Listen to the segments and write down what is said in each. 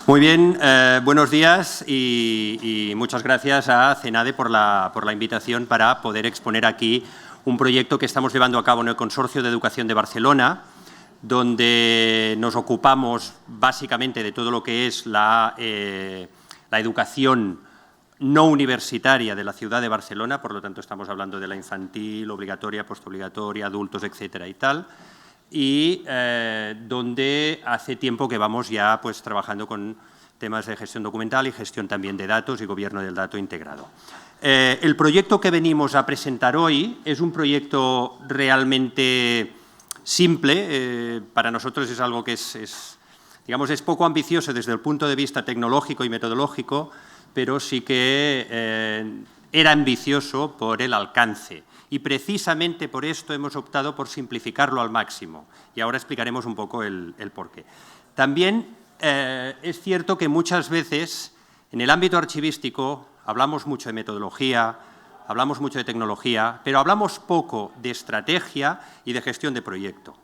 Muy bien, buenos días y muchas gracias a CENADE por la invitación para poder exponer aquí un proyecto que estamos llevando a cabo en el Consorcio de Educación de Barcelona, donde nos ocupamos básicamente de todo lo que es la educación no universitaria de la ciudad de Barcelona, por lo tanto estamos hablando de la infantil, obligatoria, postobligatoria, adultos, etcétera y tal, y donde hace tiempo que vamos ya pues trabajando con temas de gestión documental y gestión también de datos y gobierno del dato integrado. El proyecto que venimos a presentar hoy es un proyecto realmente simple, para nosotros es algo que es poco ambicioso desde el punto de vista tecnológico y metodológico, pero sí que era ambicioso por el alcance. Y precisamente por esto hemos optado por simplificarlo al máximo. Y ahora explicaremos un poco el porqué. También es cierto que muchas veces en el ámbito archivístico hablamos mucho de metodología, hablamos mucho de tecnología, pero hablamos poco de estrategia y de gestión de proyecto.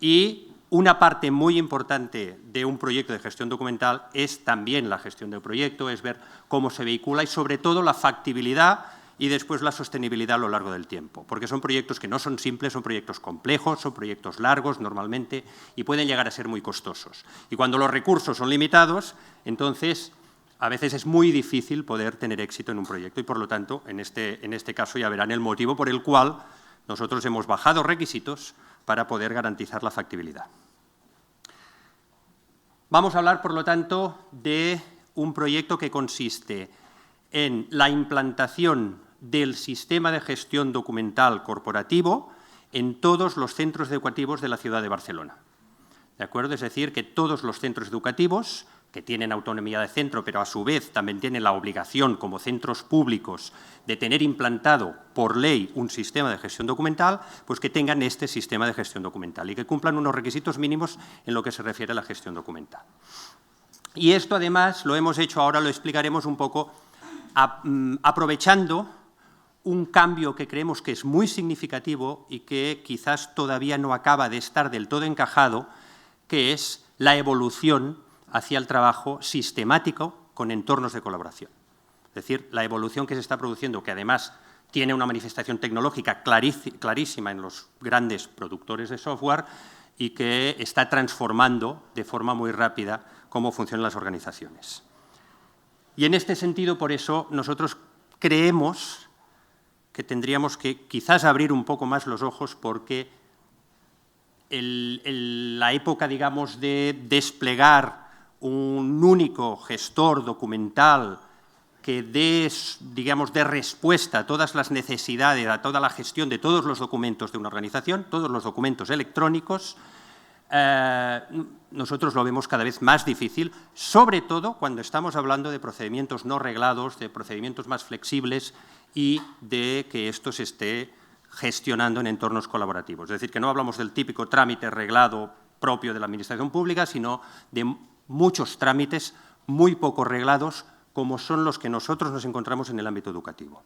Y una parte muy importante de un proyecto de gestión documental es también la gestión del proyecto, es ver cómo se vehicula y sobre todo la factibilidad y después la sostenibilidad a lo largo del tiempo, porque son proyectos que no son simples, son proyectos complejos, son proyectos largos normalmente y pueden llegar a ser muy costosos. Y cuando los recursos son limitados, entonces a veces es muy difícil poder tener éxito en un proyecto y por lo tanto en este caso ya verán el motivo por el cual nosotros hemos bajado requisitos para poder garantizar la factibilidad. Vamos a hablar, por lo tanto, de un proyecto que consiste en la implantación del sistema de gestión documental corporativo en todos los centros educativos de la ciudad de Barcelona. ¿De acuerdo? Es decir, que todos los centros educativos que tienen autonomía de centro, pero a su vez también tienen la obligación como centros públicos de tener implantado por ley un sistema de gestión documental, pues que tengan este sistema de gestión documental y que cumplan unos requisitos mínimos en lo que se refiere a la gestión documental. Y esto además lo hemos hecho, ahora lo explicaremos un poco, aprovechando un cambio que creemos que es muy significativo y que quizás todavía no acaba de estar del todo encajado, que es la evolución hacia el trabajo sistemático con entornos de colaboración. Es decir, la evolución que se está produciendo, que además tiene una manifestación tecnológica clarísima en los grandes productores de software y que está transformando de forma muy rápida cómo funcionan las organizaciones. Y en este sentido, por eso, nosotros creemos que tendríamos que quizás abrir un poco más los ojos porque la época, digamos, de desplegar un único gestor documental que dé, digamos, de respuesta a todas las necesidades, a toda la gestión de todos los documentos de una organización, todos los documentos electrónicos, nosotros lo vemos cada vez más difícil, sobre todo cuando estamos hablando de procedimientos no reglados, de procedimientos más flexibles y de que esto se esté gestionando en entornos colaborativos. Es decir, que no hablamos del típico trámite reglado propio de la administración pública, sino de muchos trámites muy poco reglados, como son los que nosotros nos encontramos en el ámbito educativo.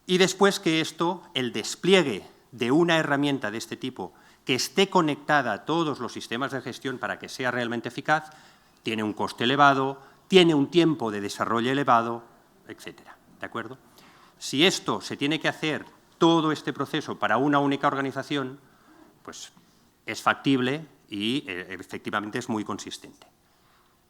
Y después que esto, el despliegue de una herramienta de este tipo que esté conectada a todos los sistemas de gestión para que sea realmente eficaz, tiene un coste elevado, tiene un tiempo de desarrollo elevado, etcétera. ¿De acuerdo? Si esto se tiene que hacer, todo este proceso, para una única organización, pues es factible y efectivamente es muy consistente.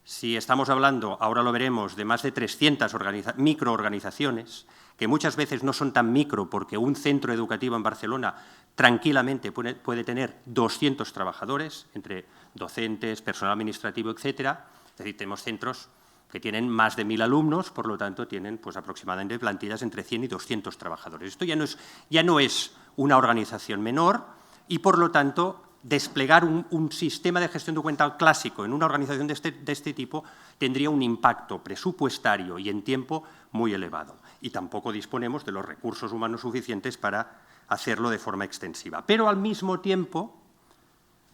Si estamos hablando, ahora lo veremos, de más de 300 microorganizaciones, que muchas veces no son tan micro porque un centro educativo en Barcelona tranquilamente puede tener 200 trabajadores, entre docentes, personal administrativo, etcétera. Es decir, tenemos centros que tienen más de 1000 alumnos, por lo tanto tienen pues, aproximadamente plantillas entre 100 y 200 trabajadores. Esto ya no es una organización menor y, por lo tanto, desplegar un sistema de gestión documental clásico en una organización de este tipo tendría un impacto presupuestario y en tiempo muy elevado. Y tampoco disponemos de los recursos humanos suficientes para hacerlo de forma extensiva. Pero al mismo tiempo,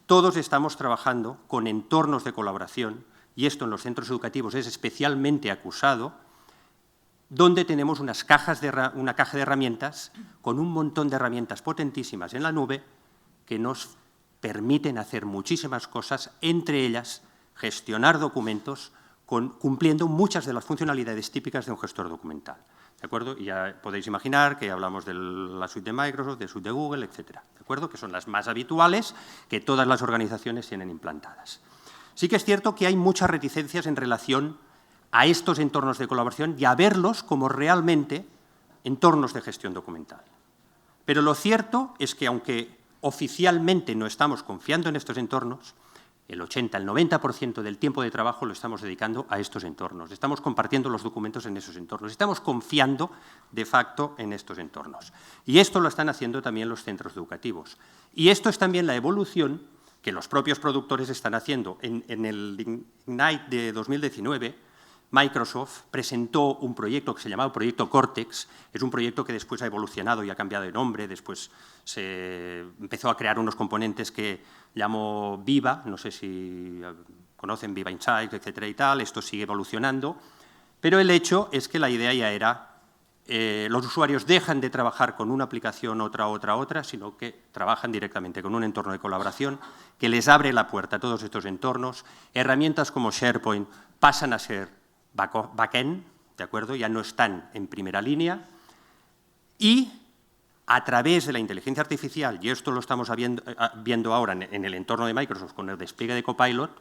todos estamos trabajando con entornos de colaboración, y esto en los centros educativos es especialmente acusado, donde tenemos una caja de herramientas con un montón de herramientas potentísimas en la nube que nos permiten hacer muchísimas cosas, entre ellas gestionar documentos cumpliendo muchas de las funcionalidades típicas de un gestor documental. ¿De acuerdo? Y ya podéis imaginar que hablamos de la suite de Microsoft, de la suite de Google, etcétera. ¿De acuerdo? Que son las más habituales que todas las organizaciones tienen implantadas. Sí que es cierto que hay muchas reticencias en relación a estos entornos de colaboración y a verlos como realmente entornos de gestión documental. Pero lo cierto es que, aunque oficialmente no estamos confiando en estos entornos, el 80, el 90% del tiempo de trabajo lo estamos dedicando a estos entornos. Estamos compartiendo los documentos en esos entornos. Estamos confiando, de facto, en estos entornos. Y esto lo están haciendo también los centros educativos. Y esto es también la evolución que los propios productores están haciendo. En el Ignite de 2019, Microsoft presentó un proyecto que se llamaba Proyecto Cortex. Es un proyecto que después ha evolucionado y ha cambiado de nombre. Después se empezó a crear unos componentes que llamó Viva, no sé si conocen Viva Insights, etcétera y tal. Esto sigue evolucionando. Pero el hecho es que la idea ya era los usuarios dejan de trabajar con una aplicación, otra, sino que trabajan directamente con un entorno de colaboración que les abre la puerta a todos estos entornos. Herramientas como SharePoint pasan a ser backend, ¿de acuerdo? Ya no están en primera línea y a través de la inteligencia artificial, y esto lo estamos viendo ahora en el entorno de Microsoft con el despliegue de Copilot,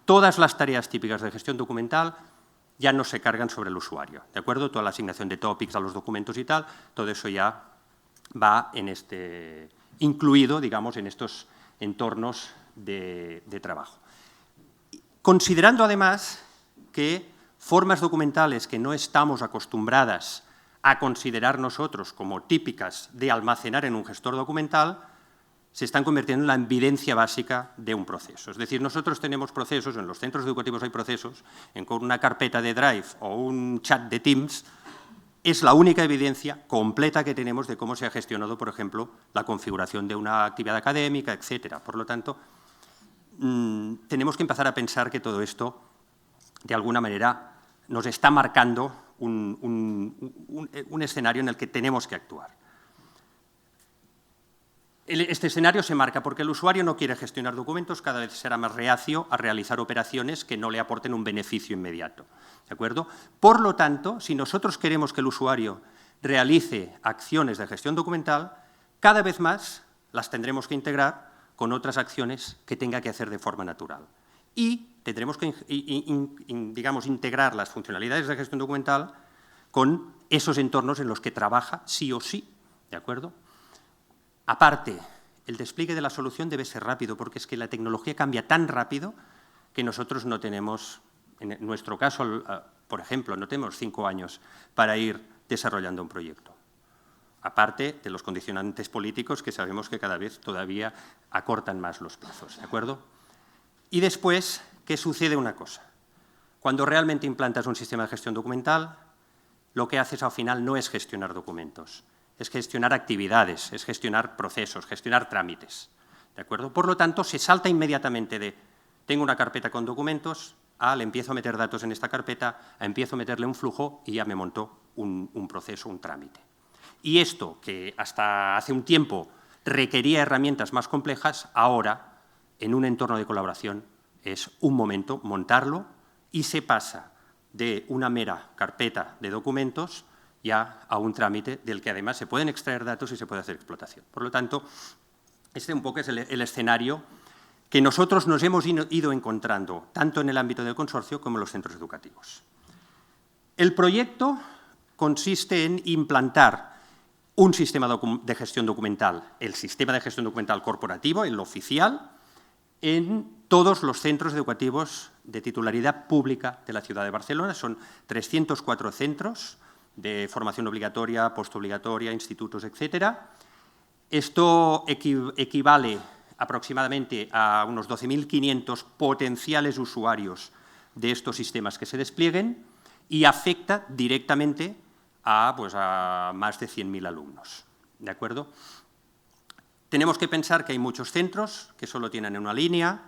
todas las tareas típicas de gestión documental ya no se cargan sobre el usuario, ¿de acuerdo? Toda la asignación de topics a los documentos y tal, todo eso ya va incluido, digamos, en estos entornos de trabajo. Considerando además que formas documentales que no estamos acostumbradas a considerar nosotros como típicas de almacenar en un gestor documental, se están convirtiendo en la evidencia básica de un proceso. Es decir, nosotros tenemos procesos, en los centros educativos hay procesos, con una carpeta de Drive o un chat de Teams, es la única evidencia completa que tenemos de cómo se ha gestionado, por ejemplo, la configuración de una actividad académica, etcétera. Por lo tanto, tenemos que empezar a pensar que todo esto, de alguna manera, nos está marcando un escenario en el que tenemos que actuar. Este escenario se marca porque el usuario no quiere gestionar documentos, cada vez será más reacio a realizar operaciones que no le aporten un beneficio inmediato. ¿De acuerdo? Por lo tanto, si nosotros queremos que el usuario realice acciones de gestión documental, cada vez más las tendremos que integrar con otras acciones que tenga que hacer de forma natural. Y tendremos que, digamos, integrar las funcionalidades de gestión documental con esos entornos en los que trabaja sí o sí, ¿de acuerdo? Aparte, el despliegue de la solución debe ser rápido, porque es que la tecnología cambia tan rápido que nosotros no tenemos, en nuestro caso, por ejemplo, no tenemos 5 años para ir desarrollando un proyecto. Aparte de los condicionantes políticos que sabemos que cada vez todavía acortan más los plazos, ¿de acuerdo? Y después, ¿qué sucede? Una cosa. Cuando realmente implantas un sistema de gestión documental, lo que haces al final no es gestionar documentos, es gestionar actividades, es gestionar procesos, gestionar trámites. ¿De acuerdo? Por lo tanto, se salta inmediatamente de tengo una carpeta con documentos, le empiezo a meter datos en esta carpeta, empiezo a meterle un flujo y ya me monto un proceso, un trámite. Y esto, que hasta hace un tiempo requería herramientas más complejas, ahora, en un entorno de colaboración, es un momento montarlo y se pasa de una mera carpeta de documentos ya a un trámite del que además se pueden extraer datos y se puede hacer explotación. Por lo tanto, este un poco es el escenario que nosotros nos hemos ido encontrando tanto en el ámbito del consorcio como en los centros educativos. El proyecto consiste en implantar un sistema de gestión documental, el sistema de gestión documental corporativo, el oficial, en todos los centros educativos de titularidad pública de la ciudad de Barcelona. Son 304 centros de formación obligatoria, postobligatoria, institutos, etcétera. Esto equivale aproximadamente a unos 12.500 potenciales usuarios de estos sistemas que se desplieguen y afecta directamente a más de 100.000 alumnos. ¿De acuerdo? Tenemos que pensar que hay muchos centros que solo tienen una línea,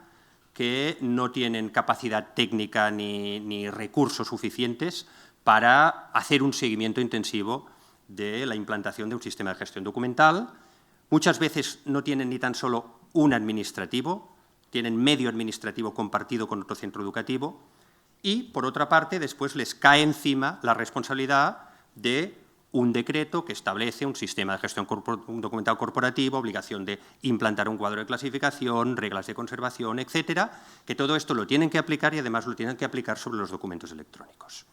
que no tienen capacidad técnica ni recursos suficientes para hacer un seguimiento intensivo de la implantación de un sistema de gestión documental. Muchas veces no tienen ni tan solo un administrativo, tienen medio administrativo compartido con otro centro educativo Y, por otra parte, después les cae encima la responsabilidad de un decreto que establece un sistema de gestión documental corporativo, obligación de implantar un cuadro de clasificación, reglas de conservación, etcétera, que todo esto lo tienen que aplicar y además lo tienen que aplicar sobre los documentos electrónicos.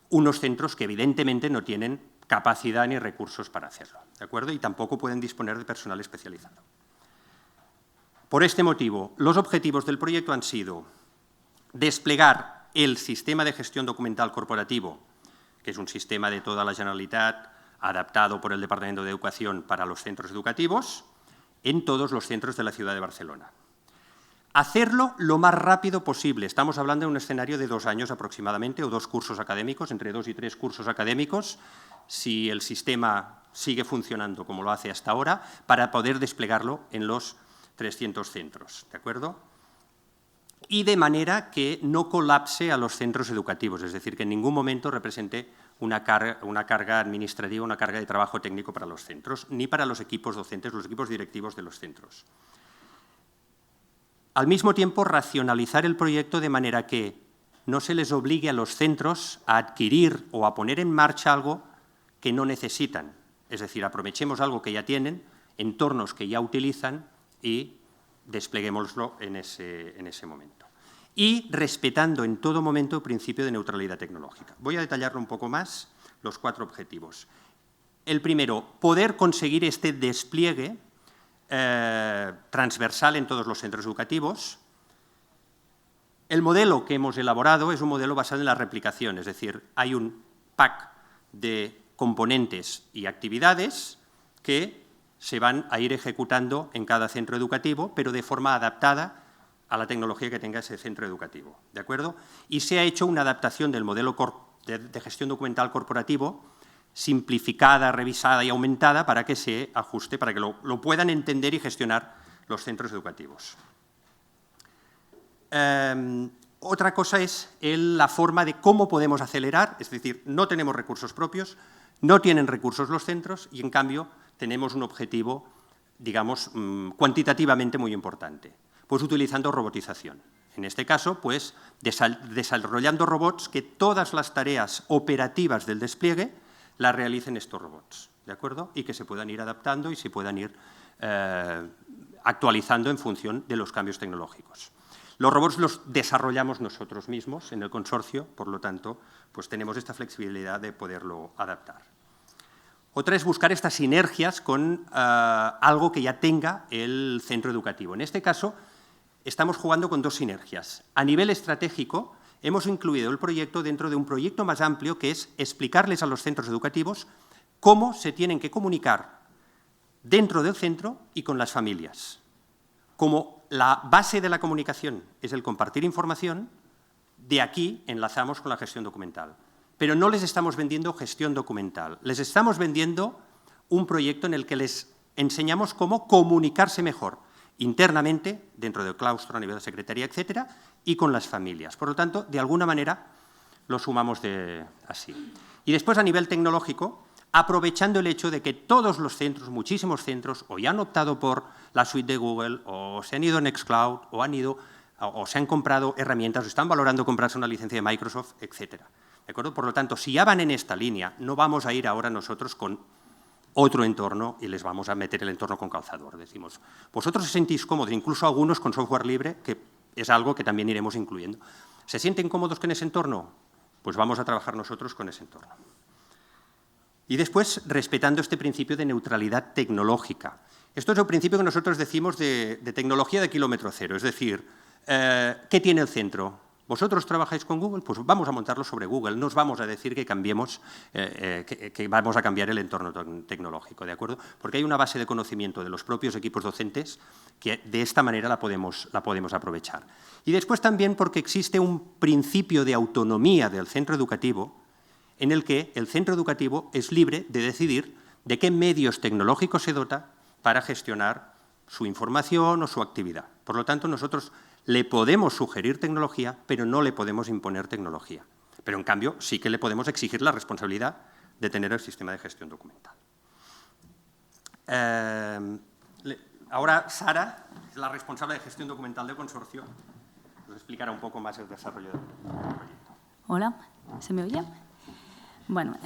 Unos centros que evidentemente no tienen capacidad ni recursos para hacerlo, ¿de acuerdo? Y tampoco pueden disponer de personal especializado. Por este motivo, los objetivos del proyecto han sido desplegar el sistema de gestión documental corporativo, que es un sistema de toda la Generalitat adaptado por el Departamento de Educación para los centros educativos, en todos los centros de la ciudad de Barcelona. Hacerlo lo más rápido posible. Estamos hablando de un escenario de 2 años aproximadamente, o 2 cursos académicos, entre 2 y 3 cursos académicos, si el sistema sigue funcionando como lo hace hasta ahora, para poder desplegarlo en los 300 centros, ¿de acuerdo? Y de manera que no colapse a los centros educativos, es decir, que en ningún momento represente una carga administrativa, una carga de trabajo técnico para los centros, ni para los equipos docentes, los equipos directivos de los centros. Al mismo tiempo, racionalizar el proyecto de manera que no se les obligue a los centros a adquirir o a poner en marcha algo que no necesitan. Es decir, aprovechemos algo que ya tienen, entornos que ya utilizan y despleguémoslo en ese momento. Y respetando en todo momento el principio de neutralidad tecnológica. Voy a detallarlo un poco más, los 4 objetivos. El primero, poder conseguir este despliegue transversal en todos los centros educativos. El modelo que hemos elaborado es un modelo basado en la replicación, es decir, hay un pack de componentes y actividades que se van a ir ejecutando en cada centro educativo, pero de forma adaptada a la tecnología que tenga ese centro educativo, ¿de acuerdo? Y se ha hecho una adaptación del modelo de gestión documental corporativo simplificada, revisada y aumentada para que se ajuste, para que lo puedan entender y gestionar los centros educativos. Otra cosa es la forma de cómo podemos acelerar, es decir, no tenemos recursos propios, no tienen recursos los centros y, en cambio, tenemos un objetivo, digamos, cuantitativamente muy importante, pues utilizando robotización. En este caso, pues, desarrollando robots que todas las tareas operativas del despliegue las realicen estos robots, ¿de acuerdo? Y que se puedan ir adaptando y se puedan ir actualizando en función de los cambios tecnológicos. Los robots los desarrollamos nosotros mismos en el consorcio, por lo tanto, pues tenemos esta flexibilidad de poderlo adaptar. Otra es buscar estas sinergias con algo que ya tenga el centro educativo. En este caso, estamos jugando con 2 sinergias. A nivel estratégico, hemos incluido el proyecto dentro de un proyecto más amplio que es explicarles a los centros educativos cómo se tienen que comunicar dentro del centro y con las familias. Como la base de la comunicación es el compartir información, de aquí enlazamos con la gestión documental. Pero no les estamos vendiendo gestión documental, les estamos vendiendo un proyecto en el que les enseñamos cómo comunicarse mejor internamente, dentro del claustro, a nivel de secretaría, etcétera, y con las familias. Por lo tanto, de alguna manera, lo sumamos así. Y después, a nivel tecnológico, aprovechando el hecho de que todos los centros, muchísimos centros, o ya han optado por la suite de Google, o se han ido a Nextcloud, o se han comprado herramientas, o están valorando comprarse una licencia de Microsoft, etcétera. ¿De acuerdo? Por lo tanto, si ya van en esta línea, no vamos a ir ahora nosotros con otro entorno y les vamos a meter el entorno con calzador. Decimos, vosotros os sentís cómodos, incluso algunos con software libre, que es algo que también iremos incluyendo. ¿Se sienten cómodos con ese entorno? Pues vamos a trabajar nosotros con ese entorno. Y después, respetando este principio de neutralidad tecnológica. Esto es el principio que nosotros decimos de tecnología de kilómetro cero, es decir, ¿qué tiene el centro? ¿Vosotros trabajáis con Google? Pues vamos a montarlo sobre Google. No os vamos a decir que cambiemos, que vamos a cambiar el entorno tecnológico, ¿de acuerdo? Porque hay una base de conocimiento de los propios equipos docentes que de esta manera la podemos aprovechar. Y después también porque existe un principio de autonomía del centro educativo en el que el centro educativo es libre de decidir de qué medios tecnológicos se dota para gestionar su información o su actividad. Por lo tanto, nosotros le podemos sugerir tecnología, pero no le podemos imponer tecnología. Pero, en cambio, sí que le podemos exigir la responsabilidad de tener el sistema de gestión documental. Ahora, Sara, la responsable de gestión documental del consorcio, nos explicará un poco más el desarrollo del proyecto. Hola, ¿se me oye? Bueno,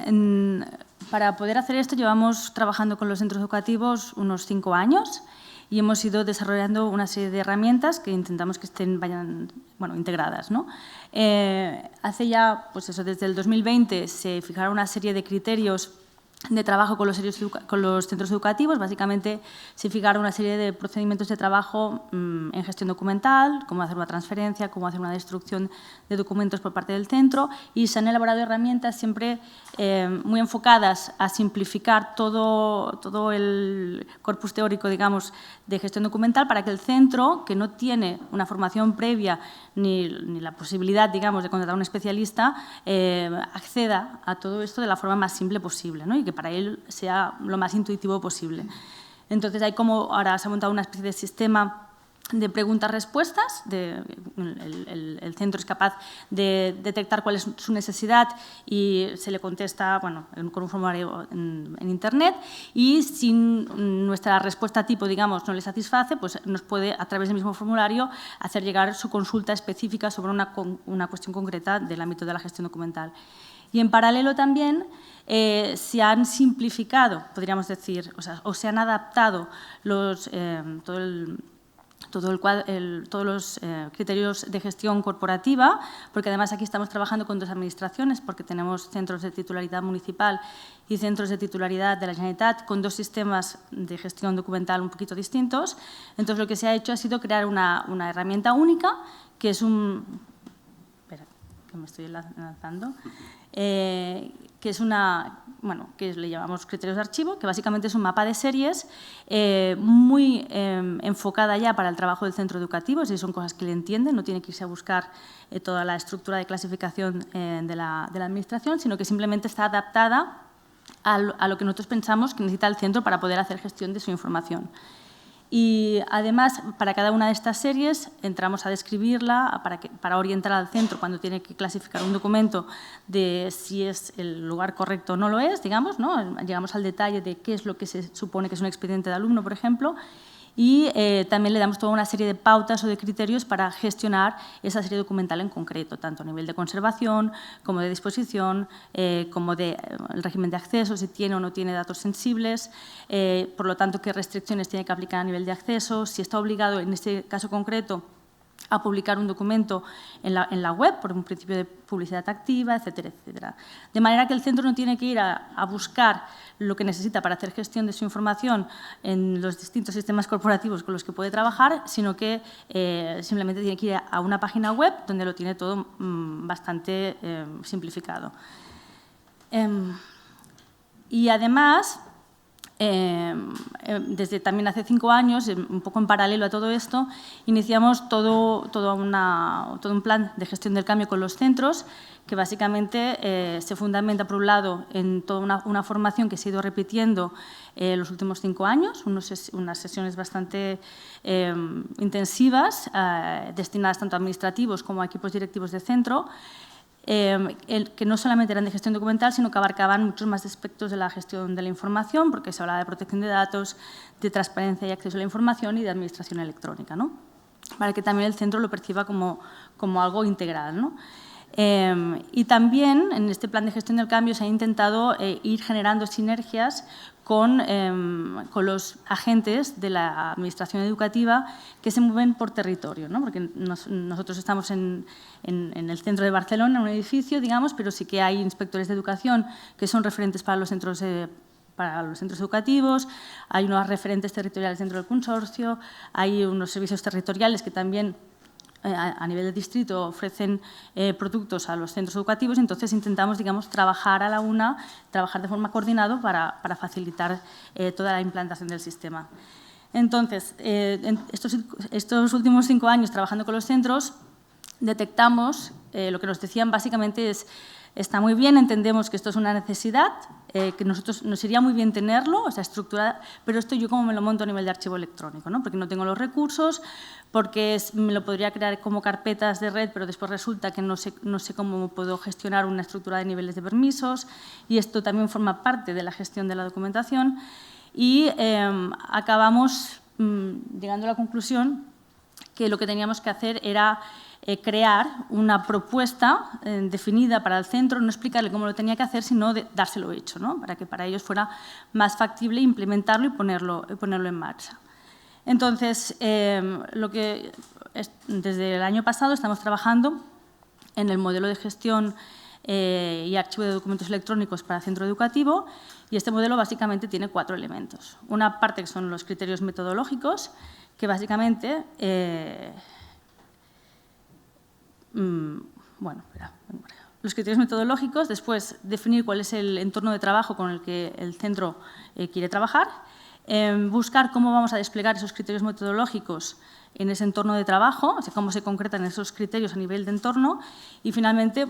para poder hacer esto llevamos trabajando con los centros educativos unos 5 años y hemos ido desarrollando una serie de herramientas que intentamos que vayan integradas, ¿no? Hace ya, pues eso, desde el 2020 se fijaron una serie de criterios de trabajo con los centros educativos. Básicamente se fijaron una serie de procedimientos de trabajo en gestión documental, cómo hacer una transferencia, cómo hacer una destrucción de documentos por parte del centro, y se han elaborado herramientas siempre muy enfocadas a simplificar todo el corpus teórico, digamos, de gestión documental, para que el centro, que no tiene una formación previa ni la posibilidad, digamos, de contratar a un especialista, acceda a todo esto de la forma más simple posible, ¿no? Y que para él sea lo más intuitivo posible. Entonces, ahora se ha montado una especie de sistema de preguntas-respuestas. El centro es capaz de detectar cuál es su necesidad y se le contesta con un formulario en Internet, y si nuestra respuesta tipo, digamos, no le satisface, pues nos puede, a través del mismo formulario, hacer llegar su consulta específica sobre una cuestión concreta del ámbito de la gestión documental. Y en paralelo también se han simplificado, podríamos decir, o se han adaptado todos los criterios de gestión corporativa, porque además aquí estamos trabajando con 2 administraciones, porque tenemos centros de titularidad municipal y centros de titularidad de la Generalitat, con 2 sistemas de gestión documental un poquito distintos. Entonces, lo que se ha hecho ha sido crear una herramienta única, que es Espera, que me estoy lanzando. Que le llamamos criterios de archivo, que básicamente es un mapa de series muy enfocada ya para el trabajo del centro educativo, si son cosas que le entienden, no tiene que irse a buscar toda la estructura de clasificación de la administración, sino que simplemente está adaptada a lo que nosotros pensamos que necesita el centro para poder hacer gestión de su información. Y además, para cada una de estas series entramos a describirla para orientar al centro cuando tiene que clasificar un documento de si es el lugar correcto o no lo es, digamos, ¿no? Llegamos al detalle de qué es lo que se supone que es un expediente de alumno, por ejemplo, y también le damos toda una serie de pautas o de criterios para gestionar esa serie documental en concreto, tanto a nivel de conservación, como de disposición, como del régimen de acceso, si tiene o no tiene datos sensibles, por lo tanto, qué restricciones tiene que aplicar a nivel de acceso, si está obligado, en este caso concreto, a publicar un documento en la web por un principio de publicidad activa, etcétera, etcétera. De manera que el centro no tiene que ir a buscar lo que necesita para hacer gestión de su información en los distintos sistemas corporativos con los que puede trabajar, sino que simplemente tiene que ir a una página web donde lo tiene todo bastante simplificado. Y además, desde también hace 5 años, un poco en paralelo a todo esto, iniciamos todo un plan de gestión del cambio con los centros, que básicamente se fundamenta, por un lado, en toda una formación que se ha ido repitiendo los últimos 5 años, unas sesiones bastante intensivas, destinadas tanto a administrativos como a equipos directivos de centro, que no solamente eran de gestión documental, sino que abarcaban muchos más aspectos de la gestión de la información, porque se hablaba de protección de datos, de transparencia y acceso a la información y de administración electrónica, ¿no? Para que también el centro lo perciba como algo integral, ¿no? Y también en este plan de gestión del cambio se ha intentado ir generando sinergias con los agentes de la administración educativa que se mueven por territorio, ¿no? Porque nosotros estamos en el centro de Barcelona, en un edificio, digamos, pero sí que hay inspectores de educación que son referentes para los centros educativos, hay unos referentes territoriales dentro del consorcio, hay unos servicios territoriales que también a nivel de distrito ofrecen productos a los centros educativos. Entonces intentamos, digamos, trabajar de forma coordinada para facilitar toda la implantación del sistema. Entonces, estos últimos 5 años trabajando con los centros, detectamos, lo que nos decían básicamente es: está muy bien, entendemos que esto es una necesidad, que nos iría muy bien tenerlo, o sea, estructurada, pero esto yo cómo me lo monto a nivel de archivo electrónico, ¿no? Porque no tengo los recursos, porque me lo podría crear como carpetas de red, pero después resulta que no sé cómo puedo gestionar una estructura de niveles de permisos, y esto también forma parte de la gestión de la documentación. Y acabamos llegando a la conclusión que lo que teníamos que hacer era crear una propuesta definida para el centro, no explicarle cómo lo tenía que hacer, sino dárselo hecho, ¿no? Para que para ellos fuera más factible implementarlo y ponerlo en marcha. Entonces, desde el año pasado estamos trabajando en el modelo de gestión y archivo de documentos electrónicos para centro educativo, y este modelo básicamente tiene 4 elementos. Una parte que son los criterios metodológicos, que básicamente los criterios metodológicos, después definir cuál es el entorno de trabajo con el que el centro quiere trabajar, buscar cómo vamos a desplegar esos criterios metodológicos en ese entorno de trabajo, o sea, cómo se concretan esos criterios a nivel de entorno, y finalmente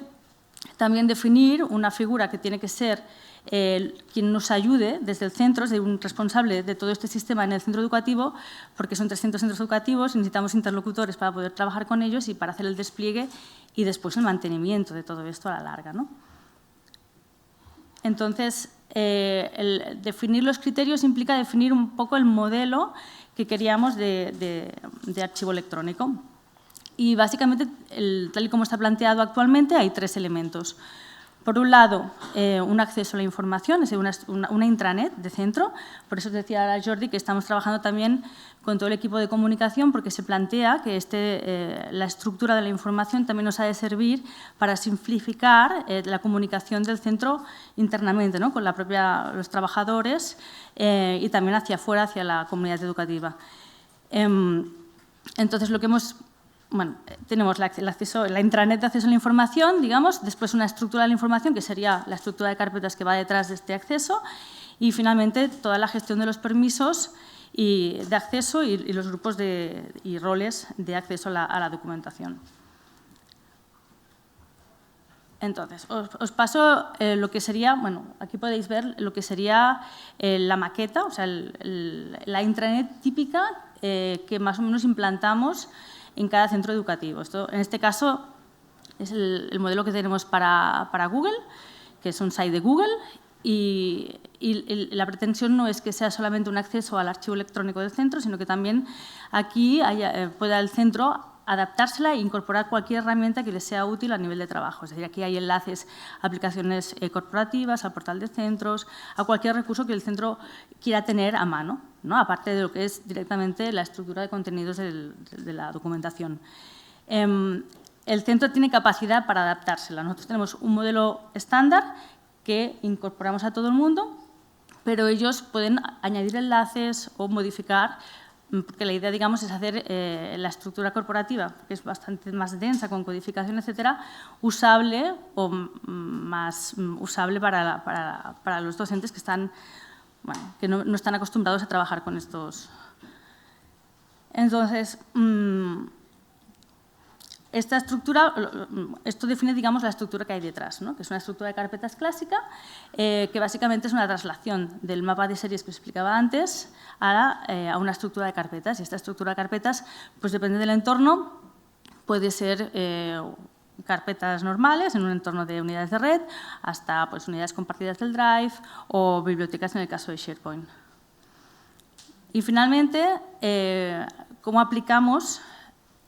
también definir una figura que tiene que ser quien nos ayude desde el centro, es un responsable de todo este sistema en el centro educativo, porque son 300 centros educativos y necesitamos interlocutores para poder trabajar con ellos y para hacer el despliegue y después el mantenimiento de todo esto a la larga, ¿no? Entonces, el definir los criterios implica definir un poco el modelo que queríamos de archivo electrónico. Y básicamente, tal y como está planteado actualmente, hay 3 elementos. Por un lado, un acceso a la información, es decir, una intranet de centro. Por eso decía Jordi que estamos trabajando también con todo el equipo de comunicación, porque se plantea que la estructura de la información también nos ha de servir para simplificar la comunicación del centro internamente, ¿no? Con los trabajadores y también hacia afuera, hacia la comunidad educativa. Entonces, lo que tenemos la intranet de acceso a la información, digamos, después una estructura de la información, que sería la estructura de carpetas que va detrás de este acceso, y finalmente toda la gestión de los permisos de acceso y los grupos y roles de acceso a la documentación. Entonces, os paso lo que sería, aquí podéis ver lo que sería la maqueta, o sea, la intranet típica que más o menos implantamos en cada centro educativo. Esto, en este caso, es el modelo que tenemos para Google, que es un site de Google, y la pretensión no es que sea solamente un acceso al archivo electrónico del centro, sino que también aquí pueda el centro adaptársela e incorporar cualquier herramienta que le sea útil a nivel de trabajo. Es decir, aquí hay enlaces a aplicaciones corporativas, al portal de centros, a cualquier recurso que el centro quiera tener a mano, ¿no? Aparte de lo que es directamente la estructura de contenidos de la documentación. El centro tiene capacidad para adaptársela. Nosotros tenemos un modelo estándar que incorporamos a todo el mundo, pero ellos pueden añadir enlaces o modificar, porque la idea, digamos, es hacer la estructura corporativa, que es bastante más densa, con codificación, etcétera, usable o más usable para los docentes que que no están acostumbrados a trabajar con estos. Entonces, esta estructura, esto define, digamos, la estructura que hay detrás, ¿no? Que es una estructura de carpetas clásica, que básicamente es una traslación del mapa de series que os explicaba antes a una estructura de carpetas. Y esta estructura de carpetas, pues depende del entorno, puede ser carpetas normales en un entorno de unidades de red, hasta pues, unidades compartidas del Drive o bibliotecas en el caso de SharePoint. Y finalmente, ¿cómo aplicamos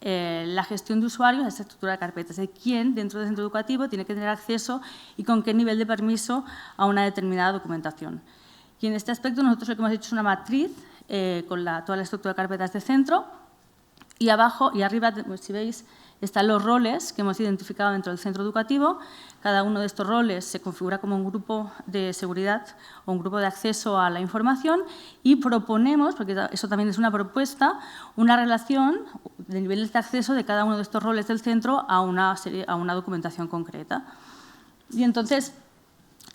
la gestión de usuarios a esta estructura de carpetas? De quién dentro del centro educativo tiene que tener acceso y con qué nivel de permiso a una determinada documentación. Y en este aspecto nosotros lo que hemos hecho es una matriz con toda la estructura de carpetas de centro, y abajo y arriba, si veis, están los roles que hemos identificado dentro del centro educativo. Cada uno de estos roles se configura como un grupo de seguridad o un grupo de acceso a la información, y proponemos, porque eso también es una propuesta, una relación de niveles de acceso de cada uno de estos roles del centro a una documentación concreta. Y entonces,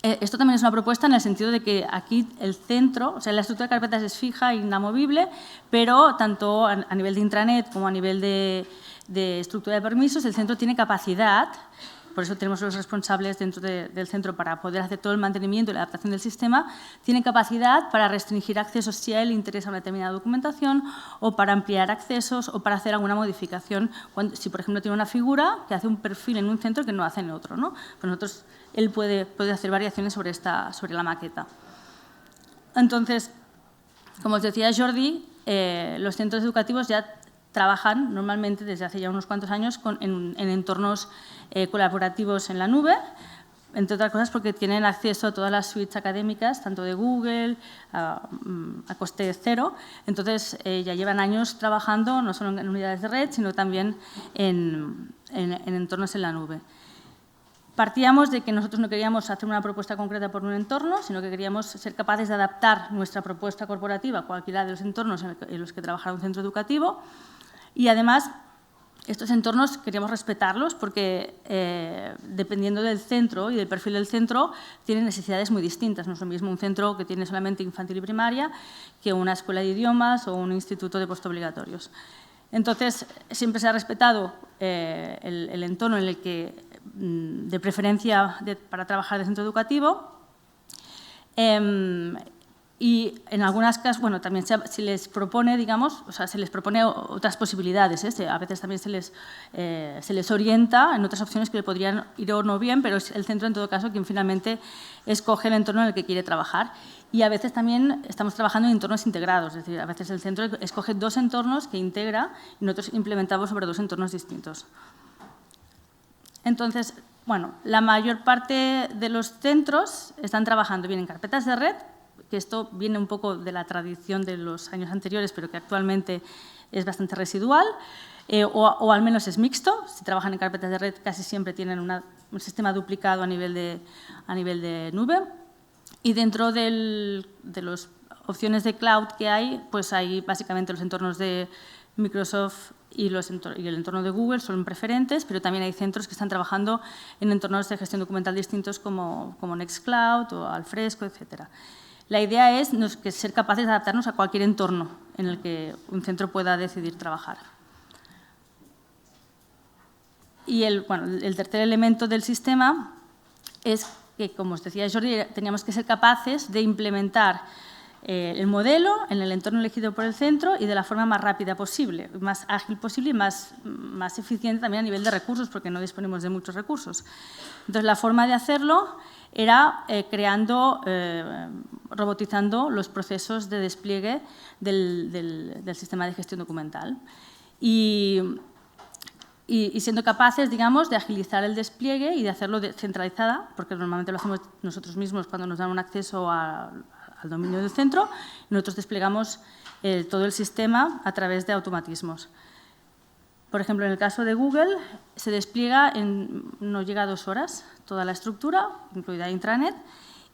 esto también es una propuesta en el sentido de que aquí el centro, o sea, la estructura de carpetas es fija e inamovible, pero tanto a nivel de intranet como a nivel de estructura de permisos, el centro tiene capacidad, por eso tenemos los responsables dentro del centro para poder hacer todo el mantenimiento y la adaptación del sistema, tiene capacidad para restringir accesos si a él le interesa una determinada documentación, o para ampliar accesos, o para hacer alguna modificación, si por ejemplo tiene una figura que hace un perfil en un centro que no hace en otro, ¿no? Pues nosotros, él puede hacer variaciones sobre la maqueta. Entonces, como os decía Jordi, los centros educativos ya trabajan normalmente desde hace ya unos cuantos años en entornos colaborativos en la nube, entre otras cosas porque tienen acceso a todas las suites académicas, tanto de Google, a coste cero. Entonces, ya llevan años trabajando no solo en unidades de red, sino también en entornos en la nube. Partíamos de que nosotros no queríamos hacer una propuesta concreta por un entorno, sino que queríamos ser capaces de adaptar nuestra propuesta corporativa a cualquiera de los entornos en los que trabajara un centro educativo. Y, además, estos entornos queríamos respetarlos porque, dependiendo del centro y del perfil del centro, tienen necesidades muy distintas. No es lo mismo un centro que tiene solamente infantil y primaria que una escuela de idiomas o un instituto de postobligatorios. Entonces, siempre se ha respetado el entorno en el que, de preferencia para trabajar de centro educativo. Y en algunas casos, bueno, también se les propone, digamos, o sea, se les propone otras posibilidades. A veces también se les orienta en otras opciones que le podrían ir o no bien, pero es el centro, en todo caso, quien finalmente escoge el entorno en el que quiere trabajar. Y a veces también estamos trabajando en entornos integrados, es decir, a veces el centro escoge 2 entornos que integra y nosotros implementamos sobre 2 entornos distintos. Entonces, bueno, la mayor parte de los centros están trabajando bien en carpetas de red, que esto viene un poco de la tradición de los años anteriores, pero que actualmente es bastante residual, o al menos es mixto. Si trabajan en carpetas de red, casi siempre tienen un sistema duplicado a nivel de nube. Y dentro de las opciones de cloud que hay, pues hay básicamente los entornos de Microsoft y el entorno de Google son preferentes, pero también hay centros que están trabajando en entornos de gestión documental distintos como Nextcloud o Alfresco, etcétera. La idea es ser capaces de adaptarnos a cualquier entorno en el que un centro pueda decidir trabajar. Y el tercer elemento del sistema es que, como os decía Jordi, teníamos que ser capaces de implementar el modelo en el entorno elegido por el centro y de la forma más rápida posible, más ágil posible y más eficiente también a nivel de recursos, porque no disponemos de muchos recursos. Entonces, la forma de hacerlo era robotizando los procesos de despliegue del sistema de gestión documental y siendo capaces, digamos, de agilizar el despliegue y de hacerlo centralizada, porque normalmente lo hacemos nosotros mismos cuando nos dan un acceso al dominio del centro, y nosotros desplegamos todo el sistema a través de automatismos. Por ejemplo, en el caso de Google, se despliega no llega a 2 horas toda la estructura, incluida intranet,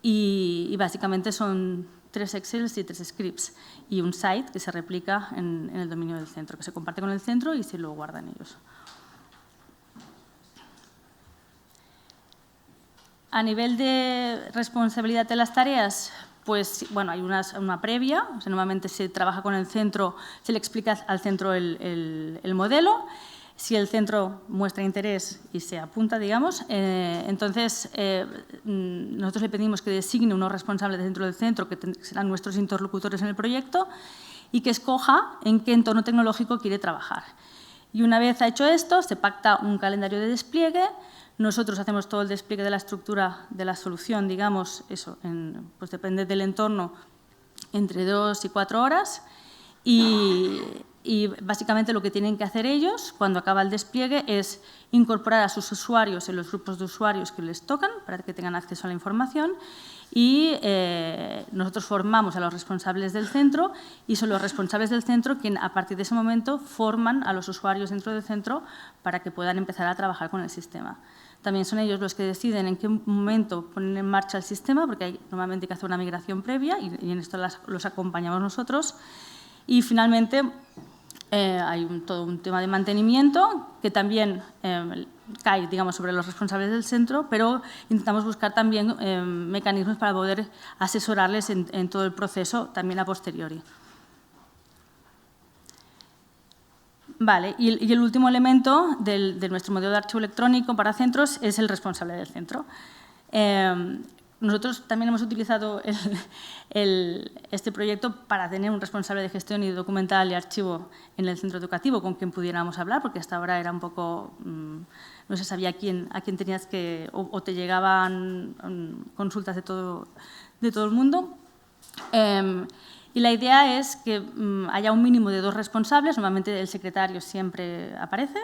y básicamente son 3 Excels y 3 scripts y un site que se replica en el dominio del centro, que se comparte con el centro y se lo guardan ellos. A nivel de responsabilidad de las tareas, pues bueno, hay una previa, o sea, normalmente se trabaja con el centro, se le explica al centro el modelo. Si el centro muestra interés y se apunta, digamos, entonces nosotros le pedimos que designe unos responsables dentro del centro, que serán nuestros interlocutores en el proyecto, y que escoja en qué entorno tecnológico quiere trabajar. Y una vez hecho esto, se pacta un calendario de despliegue. Nosotros hacemos todo el despliegue de la estructura de la solución, digamos, eso, pues depende del entorno, entre 2 y 4 horas. Y básicamente lo que tienen que hacer ellos cuando acaba el despliegue es incorporar a sus usuarios en los grupos de usuarios que les tocan para que tengan acceso a la información y nosotros formamos a los responsables del centro y son los responsables del centro quienes a partir de ese momento forman a los usuarios dentro del centro para que puedan empezar a trabajar con el sistema. También son ellos los que deciden en qué momento ponen en marcha el sistema, porque normalmente hay que hacer una migración previa y en esto los acompañamos nosotros. Y finalmente hay todo un tema de mantenimiento que también cae, digamos, sobre los responsables del centro, pero intentamos buscar también mecanismos para poder asesorarles en todo el proceso, también a posteriori. Vale, y el último elemento de nuestro modelo de archivo electrónico para centros es el responsable del centro. Nosotros también hemos utilizado este proyecto para tener un responsable de gestión y documental y archivo en el centro educativo con quien pudiéramos hablar, porque hasta ahora era un poco, no se sabía a quién tenías que, o te llegaban consultas de todo el mundo. Y la idea es que haya un mínimo de 2 responsables, normalmente el secretario siempre aparece,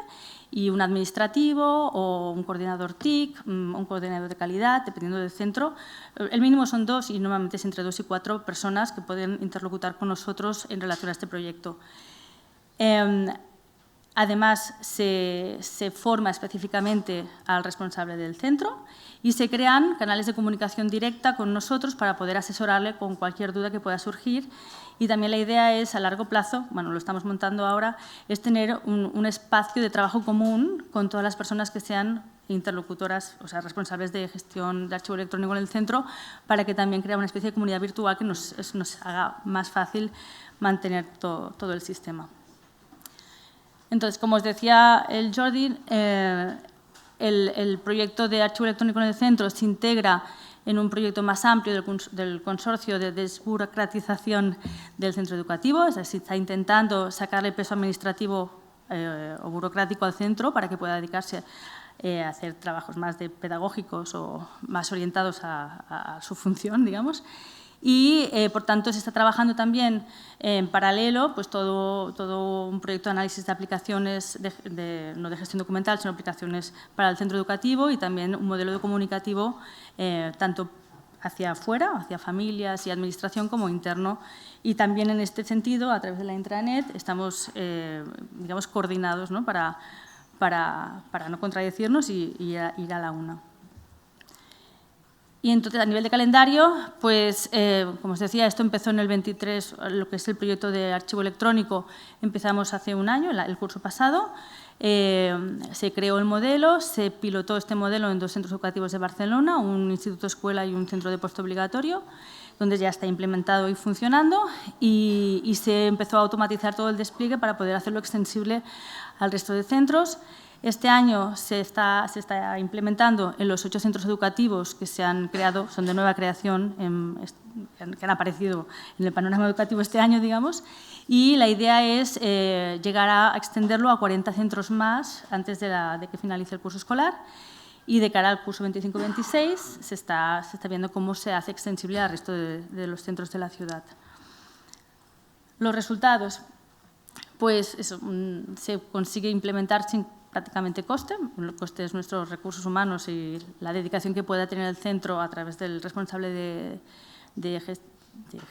y un administrativo o un coordinador TIC, un coordinador de calidad, dependiendo del centro. El mínimo son 2 y normalmente es entre 2 y 4 personas que pueden interlocutar con nosotros en relación a este proyecto. Además, se forma específicamente al responsable del centro y se crean canales de comunicación directa con nosotros para poder asesorarle con cualquier duda que pueda surgir. Y también la idea es, a largo plazo, bueno, lo estamos montando ahora, es tener un espacio de trabajo común con todas las personas que sean interlocutoras, o sea, responsables de gestión de archivo electrónico en el centro, para que también crea una especie de comunidad virtual que nos haga más fácil mantener todo el sistema. Entonces, como os decía el Jordi, el proyecto de archivo electrónico en el centro se integra en un proyecto más amplio del consorcio de desburocratización del centro educativo. Es decir, está intentando sacarle peso administrativo o burocrático al centro para que pueda dedicarse a hacer trabajos más pedagógicos o más orientados a su función, digamos. Y, por tanto, se está trabajando también en paralelo pues, todo un proyecto de análisis de aplicaciones, no de gestión documental, sino aplicaciones para el centro educativo y también un modelo de comunicativo tanto hacia afuera, hacia familias y administración, como interno. Y también en este sentido, a través de la intranet, estamos digamos, coordinados, ¿no? para no contradecirnos y ir a la una. Y entonces, a nivel de calendario, pues, como os decía, esto empezó en el 23, lo que es el proyecto de archivo electrónico, empezamos hace un año, el curso pasado. Se creó el modelo, se pilotó este modelo en 2 centros educativos de Barcelona, un instituto escuela y un centro de postobligatorio, donde ya está implementado y funcionando, y se empezó a automatizar todo el despliegue para poder hacerlo extensible al resto de centros. Este año se está implementando en los 8 centros educativos que se han creado, son de nueva creación, que han aparecido en el panorama educativo este año, digamos, y la idea es llegar a extenderlo a 40 centros más antes de que finalice el curso escolar, y de cara al curso 25-26 se está viendo cómo se hace extensible al resto de los centros de la ciudad. Los resultados, pues eso, se consigue implementar sin prácticamente coste. El coste es nuestros recursos humanos y la dedicación que pueda tener el centro a través del responsable de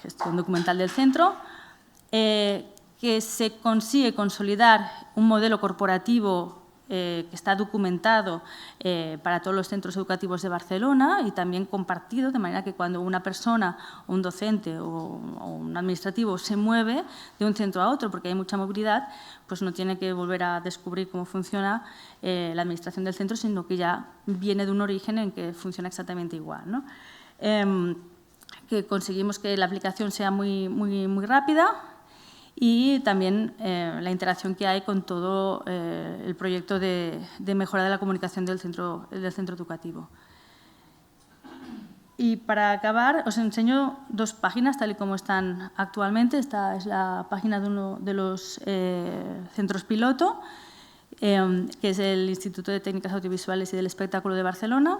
gestión documental del centro, que se consigue consolidar un modelo corporativo que está documentado para todos los centros educativos de Barcelona y también compartido, de manera que cuando una persona, un docente o un administrativo se mueve de un centro a otro, porque hay mucha movilidad, pues no tiene que volver a descubrir cómo funciona la administración del centro, sino que ya viene de un origen en que funciona exactamente igual, ¿no? Que conseguimos que la aplicación sea muy rápida, y también la interacción que hay con todo el proyecto de mejora de la comunicación del centro educativo. Y para acabar, os enseño 2 páginas, tal y como están actualmente. Esta es la página de uno de los centros piloto, que es el Instituto de Técnicas Audiovisuales y del Espectáculo de Barcelona,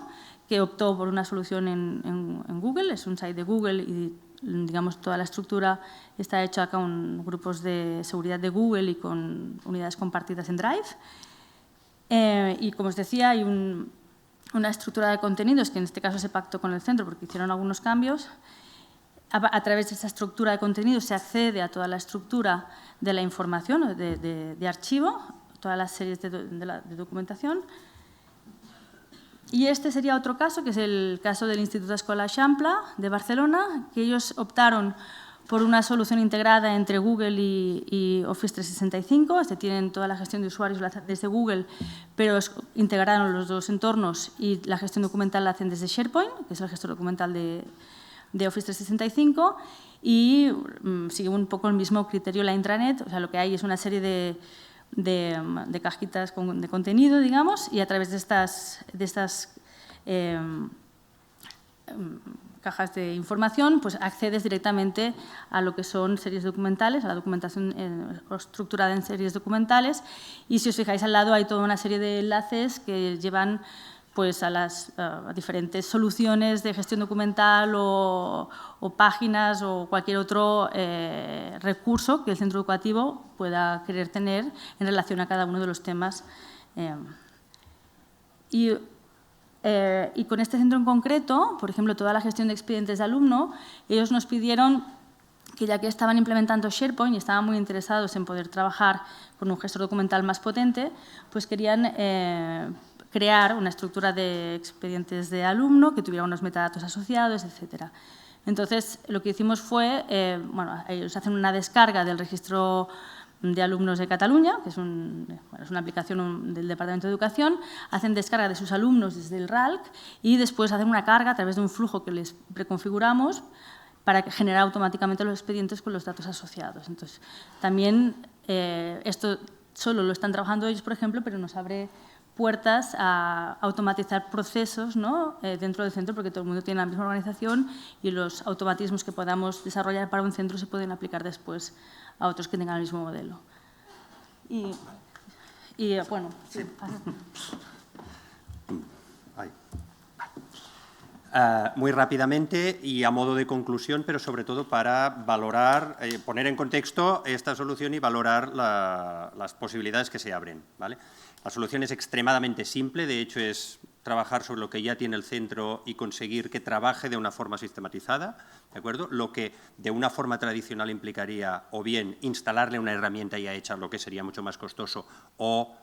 que optó por una solución en Google, es un site de Google y digamos, toda la estructura está hecha con grupos de seguridad de Google y con unidades compartidas en Drive. Y como os decía, hay una estructura de contenidos que en este caso se pactó con el centro porque hicieron algunos cambios. A través de esa estructura de contenidos se accede a toda la estructura de la información de archivo, todas las series de documentación. Y este sería otro caso, que es el caso del Instituto Escola Eixample de Barcelona, que ellos optaron por una solución integrada entre Google y Office 365, tienen toda la gestión de usuarios desde Google, pero integraron los 2 entornos y la gestión documental la hacen desde SharePoint, que es el gestor documental de Office 365, y sigue un poco el mismo criterio la intranet, o sea, lo que hay es una serie de cajitas de contenido, digamos, y a través de estas cajas de información, pues accedes directamente a lo que son series documentales, a la documentación estructurada en series documentales, y si os fijáis al lado hay toda una serie de enlaces que llevan pues a diferentes soluciones de gestión documental o páginas o cualquier otro recurso que el centro educativo pueda querer tener en relación a cada uno de los temas. Y con este centro en concreto, por ejemplo, toda la gestión de expedientes de alumno, ellos nos pidieron que, ya que estaban implementando SharePoint y estaban muy interesados en poder trabajar con un gestor documental más potente, pues querían crear una estructura de expedientes de alumno que tuviera unos metadatos asociados, etc. Entonces, lo que hicimos fue, ellos hacen una descarga del registro de alumnos de Cataluña, que es una aplicación del Departamento de Educación, hacen descarga de sus alumnos desde el RALC y después hacen una carga a través de un flujo que les preconfiguramos para generar automáticamente los expedientes con los datos asociados. Entonces, también esto solo lo están trabajando ellos, por ejemplo, pero nos abre puertas a automatizar procesos, ¿no?, dentro del centro, porque todo el mundo tiene la misma organización y los automatismos que podamos desarrollar para un centro se pueden aplicar después a otros que tengan el mismo modelo. Y bueno, sí. Muy rápidamente y a modo de conclusión, pero sobre todo para valorar, poner en contexto esta solución y valorar las posibilidades que se abren, ¿vale? La solución es extremadamente simple, de hecho es trabajar sobre lo que ya tiene el centro y conseguir que trabaje de una forma sistematizada, ¿de acuerdo? Lo que de una forma tradicional implicaría o bien instalarle una herramienta ya hecha, lo que sería mucho más costoso, o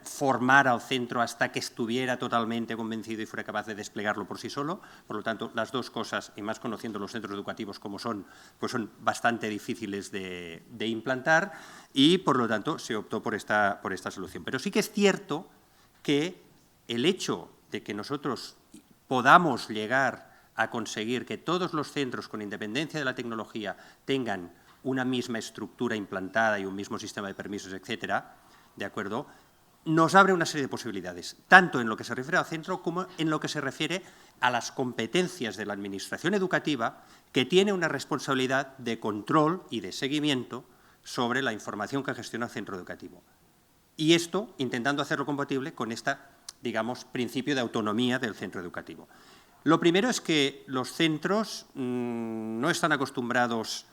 formar al centro hasta que estuviera totalmente convencido y fuera capaz de desplegarlo por sí solo. Por lo tanto, las dos cosas, y más conociendo los centros educativos como son, pues son bastante difíciles de implantar y, por lo tanto, se optó por esta solución. Pero sí que es cierto que el hecho de que nosotros podamos llegar a conseguir que todos los centros, con independencia de la tecnología, tengan una misma estructura implantada y un mismo sistema de permisos, etcétera, ¿de acuerdo?, nos abre una serie de posibilidades, tanto en lo que se refiere al centro como en lo que se refiere a las competencias de la Administración educativa, que tiene una responsabilidad de control y de seguimiento sobre la información que gestiona el centro educativo. Y esto intentando hacerlo compatible con este, digamos, principio de autonomía del centro educativo. Lo primero es que los centros no están acostumbrados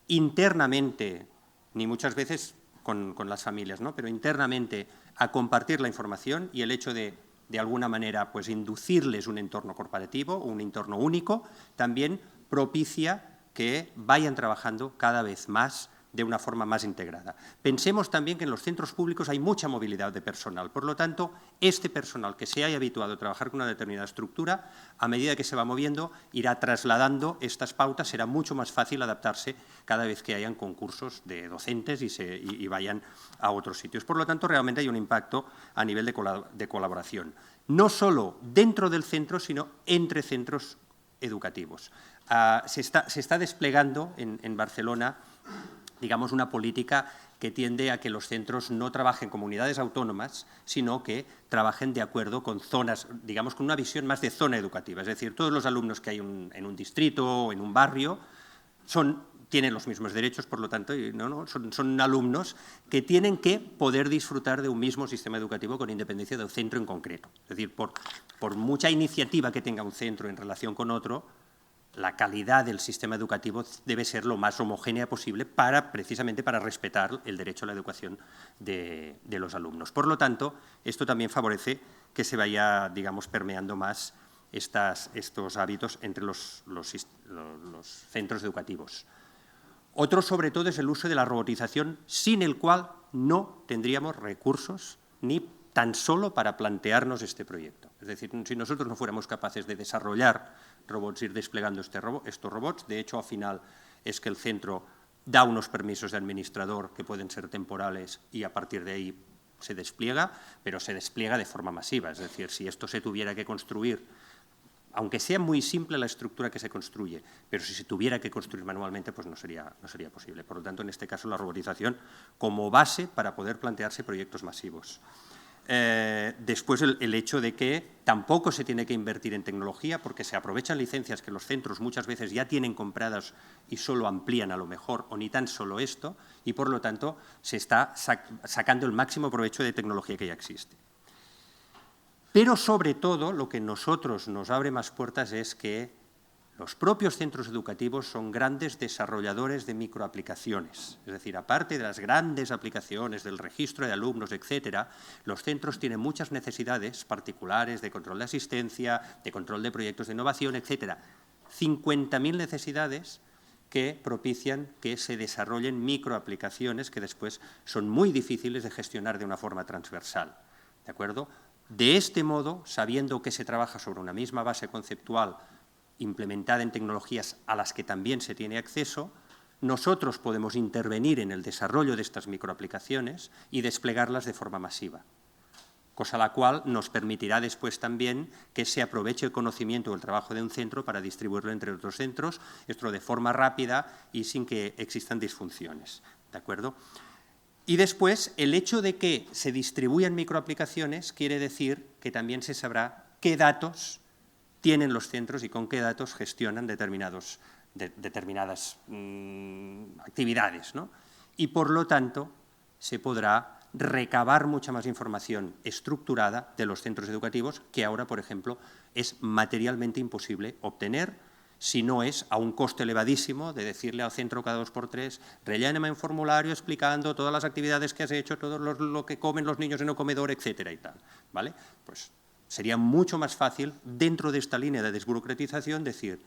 internamente, ni muchas veces con las familias, ¿no?, pero internamente a compartir la información, y el hecho de alguna manera, pues inducirles un entorno corporativo, un entorno único, también propicia que vayan trabajando cada vez más de una forma más integrada. Pensemos también que en los centros públicos hay mucha movilidad de personal. Por lo tanto, este personal que se haya habituado a trabajar con una determinada estructura, a medida que se va moviendo, irá trasladando estas pautas, será mucho más fácil adaptarse cada vez que hayan concursos de docentes y vayan a otros sitios. Por lo tanto, realmente hay un impacto a nivel de colaboración, no solo dentro del centro, sino entre centros educativos. Se está desplegando en Barcelona, digamos, una política que tiende a que los centros no trabajen como unidades autónomas, sino que trabajen de acuerdo con zonas, digamos, con una visión más de zona educativa. Es decir, todos los alumnos que hay en un distrito o en un barrio tienen los mismos derechos, por lo tanto, son alumnos que tienen que poder disfrutar de un mismo sistema educativo con independencia del centro en concreto. Es decir, por mucha iniciativa que tenga un centro en relación con otro, la calidad del sistema educativo debe ser lo más homogénea posible precisamente para respetar el derecho a la educación de los alumnos. Por lo tanto, esto también favorece que se vaya, digamos, permeando más estos hábitos entre los centros educativos. Otro, sobre todo, es el uso de la robotización, sin el cual no tendríamos recursos ni tan solo para plantearnos este proyecto. Es decir, si nosotros no fuéramos capaces de desarrollar robots, ir desplegando estos robots, de hecho, al final es que el centro da unos permisos de administrador que pueden ser temporales y a partir de ahí se despliega, pero se despliega de forma masiva. Es decir, si esto se tuviera que construir, aunque sea muy simple la estructura que se construye, pero si se tuviera que construir manualmente, pues no sería posible. Por lo tanto, en este caso, la robotización como base para poder plantearse proyectos masivos. Después, el hecho de que tampoco se tiene que invertir en tecnología porque se aprovechan licencias que los centros muchas veces ya tienen compradas y solo amplían a lo mejor, o ni tan solo esto, y por lo tanto se está sacando el máximo provecho de tecnología que ya existe. Pero, sobre todo, lo que a nosotros nos abre más puertas es que los propios centros educativos son grandes desarrolladores de microaplicaciones. Es decir, aparte de las grandes aplicaciones del registro de alumnos, etcétera, los centros tienen muchas necesidades particulares de control de asistencia, de control de proyectos de innovación, etcétera. 50.000 necesidades que propician que se desarrollen microaplicaciones que después son muy difíciles de gestionar de una forma transversal. ¿De acuerdo? De este modo, sabiendo que se trabaja sobre una misma base conceptual implementada en tecnologías a las que también se tiene acceso, nosotros podemos intervenir en el desarrollo de estas microaplicaciones y desplegarlas de forma masiva, cosa la cual nos permitirá después también que se aproveche el conocimiento o el trabajo de un centro para distribuirlo entre otros centros, esto de forma rápida y sin que existan disfunciones. ¿De acuerdo? Y después, el hecho de que se distribuyan microaplicaciones quiere decir que también se sabrá qué datos tienen los centros y con qué datos gestionan determinadas actividades, ¿no? Y, por lo tanto, se podrá recabar mucha más información estructurada de los centros educativos que ahora, por ejemplo, es materialmente imposible obtener si no es a un coste elevadísimo de decirle al centro cada 2x3, relléname un formulario explicando todas las actividades que has hecho, todo lo que comen los niños en el comedor, etcétera y tal, ¿vale? Pues sería mucho más fácil, dentro de esta línea de desburocratización, decir,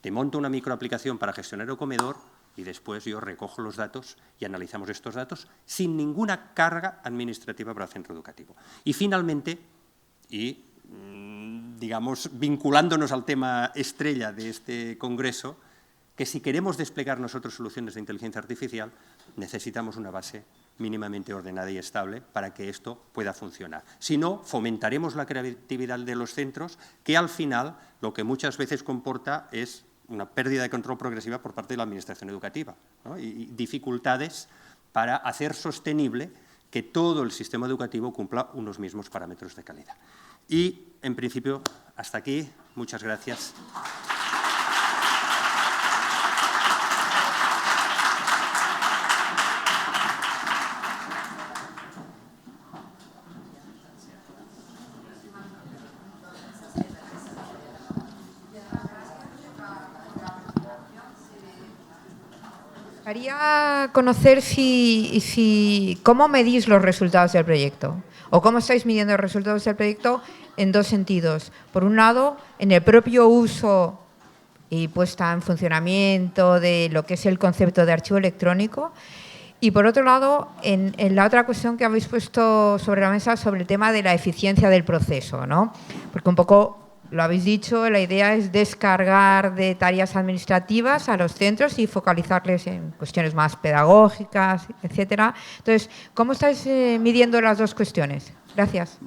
te monto una microaplicación para gestionar el comedor y después yo recojo los datos y analizamos estos datos sin ninguna carga administrativa para el centro educativo. Y finalmente, y digamos, vinculándonos al tema estrella de este congreso, que si queremos desplegar nosotros soluciones de inteligencia artificial, necesitamos una base mínimamente ordenada y estable para que esto pueda funcionar. Si no, fomentaremos la creatividad de los centros, que al final lo que muchas veces comporta es una pérdida de control progresiva por parte de la Administración educativa, ¿no? Y dificultades para hacer sostenible que todo el sistema educativo cumpla unos mismos parámetros de calidad. Y, en principio, hasta aquí. Muchas gracias. Quería conocer cómo medís los resultados del proyecto o cómo estáis midiendo los resultados del proyecto en dos sentidos. Por un lado, en el propio uso y puesta en funcionamiento de lo que es el concepto de archivo electrónico, y por otro lado, en la otra cuestión que habéis puesto sobre la mesa sobre el tema de la eficiencia del proceso, ¿no? Porque un poco lo habéis dicho, la idea es descargar de tareas administrativas a los centros y focalizarles en cuestiones más pedagógicas, etcétera. Entonces, ¿cómo estáis midiendo las dos cuestiones? Gracias.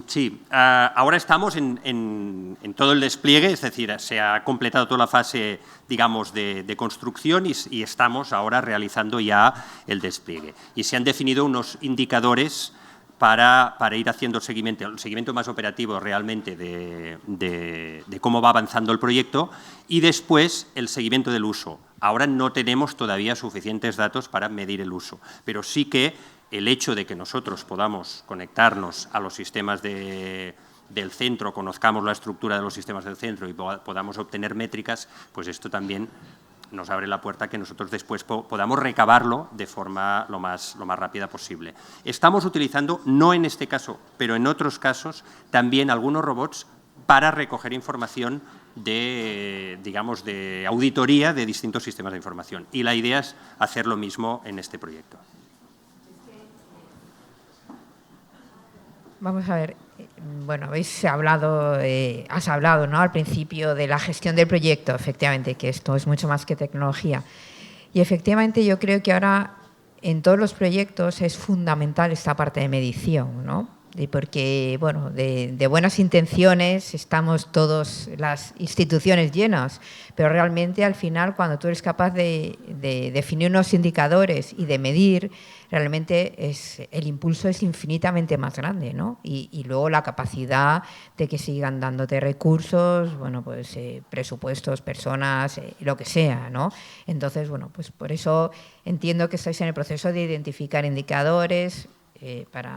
Sí, ahora estamos en todo el despliegue, es decir, se ha completado toda la fase, digamos, de construcción y estamos ahora realizando ya el despliegue. Y se han definido unos indicadores para ir haciendo el seguimiento más operativo realmente de cómo va avanzando el proyecto y después el seguimiento del uso. Ahora no tenemos todavía suficientes datos para medir el uso, pero sí que el hecho de que nosotros podamos conectarnos a los sistemas del centro, conozcamos la estructura de los sistemas del centro y podamos obtener métricas, pues esto también nos abre la puerta a que nosotros después podamos recabarlo de forma lo más rápida posible. Estamos utilizando, no en este caso, pero en otros casos, también algunos robots para recoger información de auditoría de distintos sistemas de información. Y la idea es hacer lo mismo en este proyecto. Vamos a ver, bueno, has hablado, ¿no?, al principio de la gestión del proyecto, efectivamente, que esto es mucho más que tecnología. Y efectivamente yo creo que ahora en todos los proyectos es fundamental esta parte de medición, ¿no? Porque, bueno, de buenas intenciones estamos todas las instituciones llenas, pero realmente al final cuando tú eres capaz de definir unos indicadores y de medir, realmente el impulso es infinitamente más grande, ¿no? Y luego la capacidad de que sigan dándote recursos, bueno, pues presupuestos, personas, lo que sea, ¿no? Entonces, bueno, pues por eso entiendo que estáis en el proceso de identificar indicadores,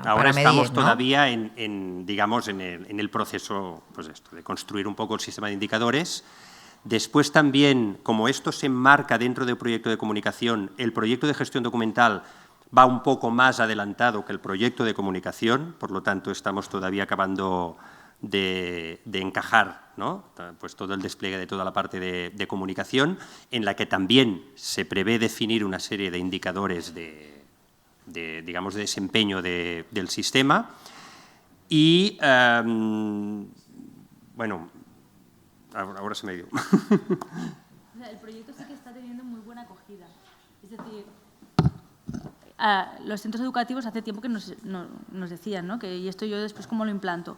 Ahora medir, estamos ¿no? todavía digamos, en el proceso pues de construir un poco el sistema de indicadores. Después también, como esto se enmarca dentro del proyecto de comunicación, el proyecto de gestión documental va un poco más adelantado que el proyecto de comunicación, por lo tanto estamos todavía acabando de encajar, ¿no?, pues todo el despliegue de toda la parte de comunicación, en la que también se prevé definir una serie de indicadores digamos, de desempeño del sistema. Y, bueno, ahora se me ha ido. El proyecto sí que está teniendo muy buena acogida. Es decir, los centros educativos hace tiempo que nos decían, ¿no?, que, y esto yo después cómo lo implanto,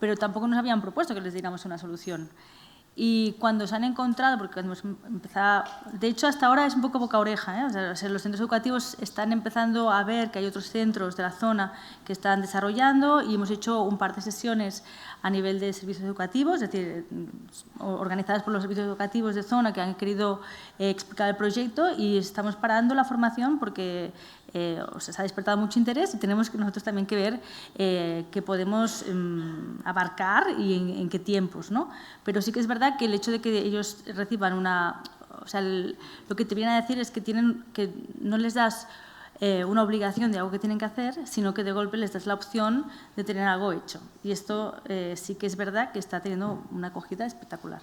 pero tampoco nos habían propuesto que les diéramos una solución. Y cuando se han encontrado, porque cuando hemos empezado, de hecho hasta ahora es un poco boca oreja, ¿eh? O sea, los centros educativos están empezando a ver que hay otros centros de la zona que están desarrollando y hemos hecho un par de sesiones a nivel de servicios educativos, es decir, organizadas por los servicios educativos de zona que han querido explicar el proyecto, y estamos parando la formación porque se ha despertado mucho interés y tenemos que nosotros también que ver qué podemos abarcar y en qué tiempos, ¿no? Pero sí que es verdad que el hecho de que ellos reciban o sea, lo que te viene a decir es que no les das una obligación de algo que tienen que hacer, sino que de golpe les das la opción de tener algo hecho. Y esto sí que es verdad que está teniendo una acogida espectacular.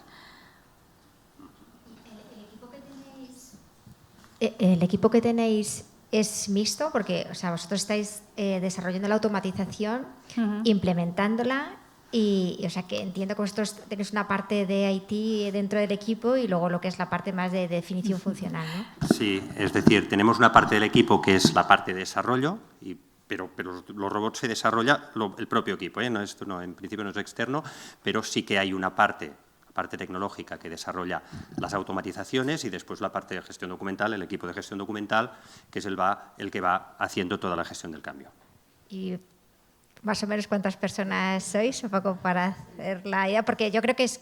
¿El equipo que tenéis es mixto? Porque, o sea, vosotros estáis desarrollando la automatización, implementándola, y, o sea, que entiendo que vosotros tenéis una parte de IT dentro del equipo y luego lo que es la parte más de definición funcional, ¿no? Sí, es decir, tenemos una parte del equipo que es la parte de desarrollo, pero los robots se desarrolla el propio equipo, ¿eh? No, esto no, en principio no es externo, pero sí que hay una parte tecnológica que desarrolla las automatizaciones, y después la parte de gestión documental, el equipo de gestión documental, que es el que va haciendo toda la gestión del cambio. Y más o menos cuántas personas sois, un poco para hacer la idea, porque yo creo que es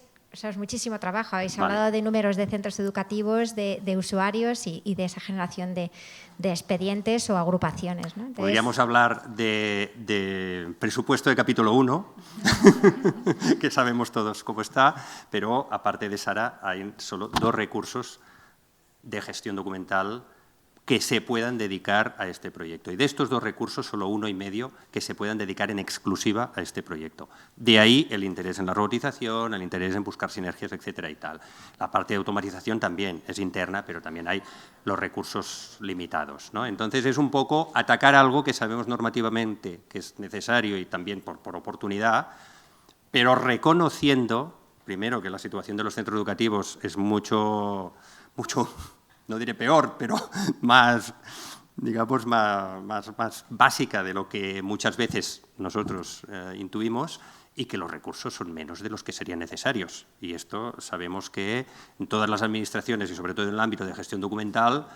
muchísimo trabajo. Habéis hablado de números de centros educativos, de usuarios y de esa generación de expedientes o agrupaciones, ¿no? Entonces, podríamos hablar de presupuesto de capítulo 1, que sabemos todos cómo está, pero aparte de Sara hay solo 2 recursos de gestión documental que se puedan dedicar a este proyecto. Y de estos 2 recursos, solo 1,5 que se puedan dedicar en exclusiva a este proyecto. De ahí el interés en la robotización, el interés en buscar sinergias, etcétera y tal. La parte de automatización también es interna, pero también hay los recursos limitados, ¿no? Entonces, es un poco atacar algo que sabemos normativamente que es necesario y también por oportunidad, pero reconociendo, primero, que la situación de los centros educativos es mucho no diré peor, pero más, digamos, más básica de lo que muchas veces nosotros intuimos, y que los recursos son menos de los que serían necesarios. Y esto sabemos que en todas las administraciones, y sobre todo en el ámbito de gestión documental,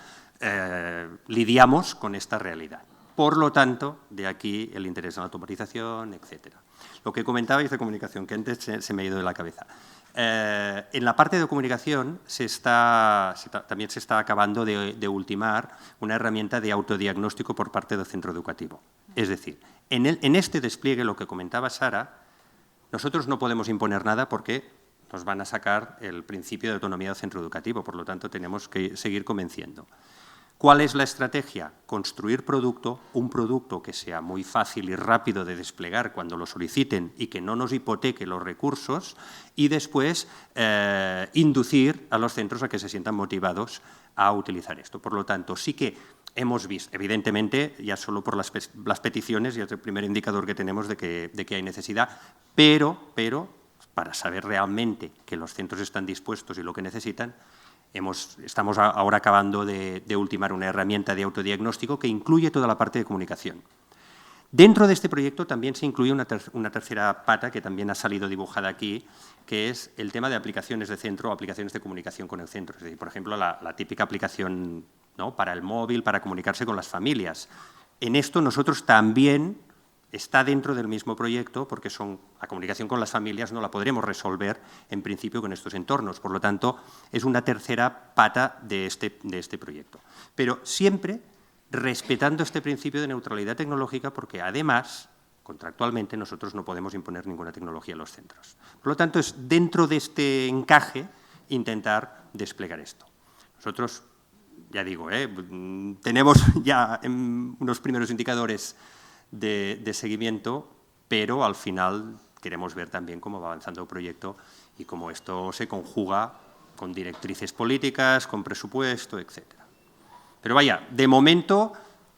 lidiamos con esta realidad. Por lo tanto, de aquí el interés en la automatización, etcétera. Lo que comentabais de comunicación, que antes se me ha ido de la cabeza. En la parte de comunicación también se está acabando de ultimar una herramienta de autodiagnóstico por parte del centro educativo. Es decir, en este despliegue, lo que comentaba Sara, nosotros no podemos imponer nada porque nos van a sacar el principio de autonomía del centro educativo, por lo tanto tenemos que seguir convenciendo. ¿Cuál es la estrategia? Construir un producto que sea muy fácil y rápido de desplegar cuando lo soliciten y que no nos hipoteque los recursos, y después inducir a los centros a que se sientan motivados a utilizar esto. Por lo tanto, sí que hemos visto, evidentemente, ya solo por las peticiones, ya es el primer indicador que tenemos de que hay necesidad, pero para saber realmente que los centros están dispuestos y lo que necesitan, estamos ahora acabando de ultimar una herramienta de autodiagnóstico que incluye toda la parte de comunicación. Dentro de este proyecto también se incluye una tercera pata que también ha salido dibujada aquí, que es el tema de aplicaciones de centro o aplicaciones de comunicación con el centro. Es decir, por ejemplo, la típica aplicación, ¿no?, para el móvil, para comunicarse con las familias. En esto nosotros también está dentro del mismo proyecto, porque la comunicación con las familias no la podremos resolver en principio con estos entornos. Por lo tanto, es una tercera pata de este proyecto. Pero siempre respetando este principio de neutralidad tecnológica, porque además, contractualmente, nosotros no podemos imponer ninguna tecnología a los centros. Por lo tanto, es dentro de este encaje intentar desplegar esto. Nosotros, ya digo, tenemos ya unos primeros indicadores de seguimiento, pero al final queremos ver también cómo va avanzando el proyecto y cómo esto se conjuga con directrices políticas, con presupuesto, etcétera. Pero vaya, de momento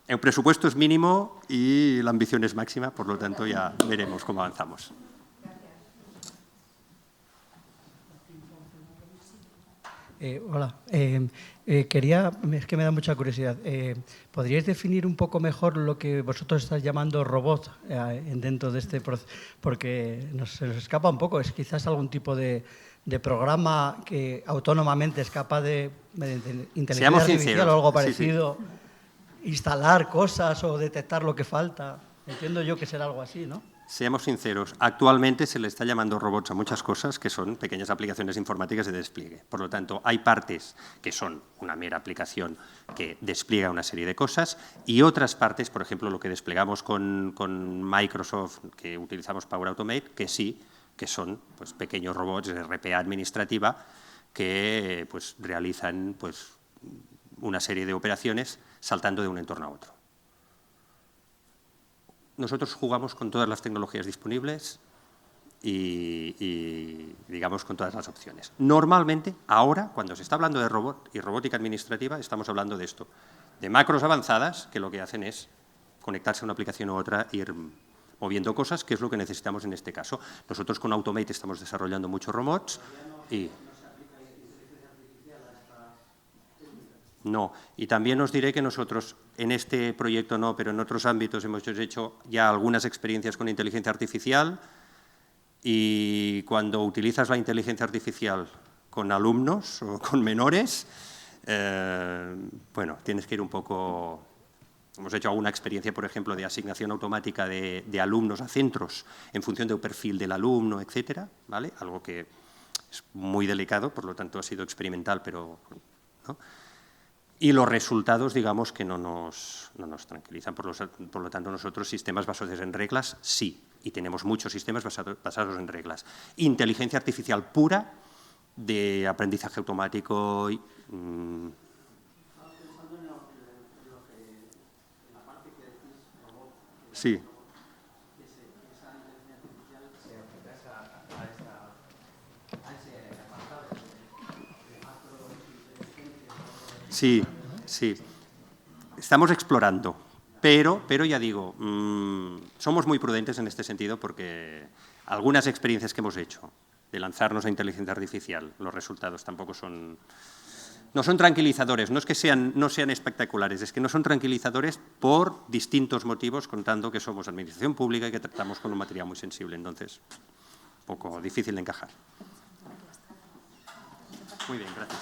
el presupuesto es mínimo y la ambición es máxima, por lo tanto ya veremos cómo avanzamos. Hola, quería, es que me da mucha curiosidad, ¿podríais definir un poco mejor lo que vosotros estáis llamando robot dentro de este proceso? Porque se nos escapa un poco, es quizás algún tipo de programa que autónomamente es capaz de, mediante inteligencia artificial o algo parecido, sí, instalar cosas o detectar lo que falta. Entiendo yo que será algo así, ¿no? Seamos sinceros, actualmente se le está llamando robots a muchas cosas que son pequeñas aplicaciones informáticas de despliegue. Por lo tanto, hay partes que son una mera aplicación que despliega una serie de cosas y otras partes, por ejemplo, lo que desplegamos con Microsoft, que utilizamos Power Automate, que sí, que son pues, pequeños robots de RPA administrativa que pues, realizan pues, una serie de operaciones saltando de un entorno a otro. Nosotros jugamos con todas las tecnologías disponibles y digamos, con todas las opciones. Normalmente, ahora, cuando se está hablando de robot y robótica administrativa, estamos hablando de esto, de macros avanzadas que lo que hacen es conectarse a una aplicación u otra, ir moviendo cosas, que es lo que necesitamos en este caso. Nosotros con Automate estamos desarrollando muchos robots y... No, y también os diré que nosotros en este proyecto no, pero en otros ámbitos hemos hecho ya algunas experiencias con inteligencia artificial y cuando utilizas la inteligencia artificial con alumnos o con menores, bueno, tienes que ir un poco... Hemos hecho alguna experiencia, por ejemplo, de asignación automática de alumnos a centros en función del perfil del alumno, etcétera, ¿vale? Algo que es muy delicado, por lo tanto ha sido experimental, pero... ¿no? Y los resultados, digamos, que no nos tranquilizan. Por lo tanto, nosotros sistemas basados en reglas, sí, y tenemos muchos sistemas basados en reglas. Inteligencia artificial pura, de aprendizaje automático. Sí. Sí, sí. Estamos explorando, pero ya digo, somos muy prudentes en este sentido porque algunas experiencias que hemos hecho de lanzarnos a inteligencia artificial, los resultados tampoco no son tranquilizadores, no es que no sean espectaculares, es que no son tranquilizadores por distintos motivos, contando que somos administración pública y que tratamos con un material muy sensible, entonces, un poco difícil de encajar. Muy bien, gracias.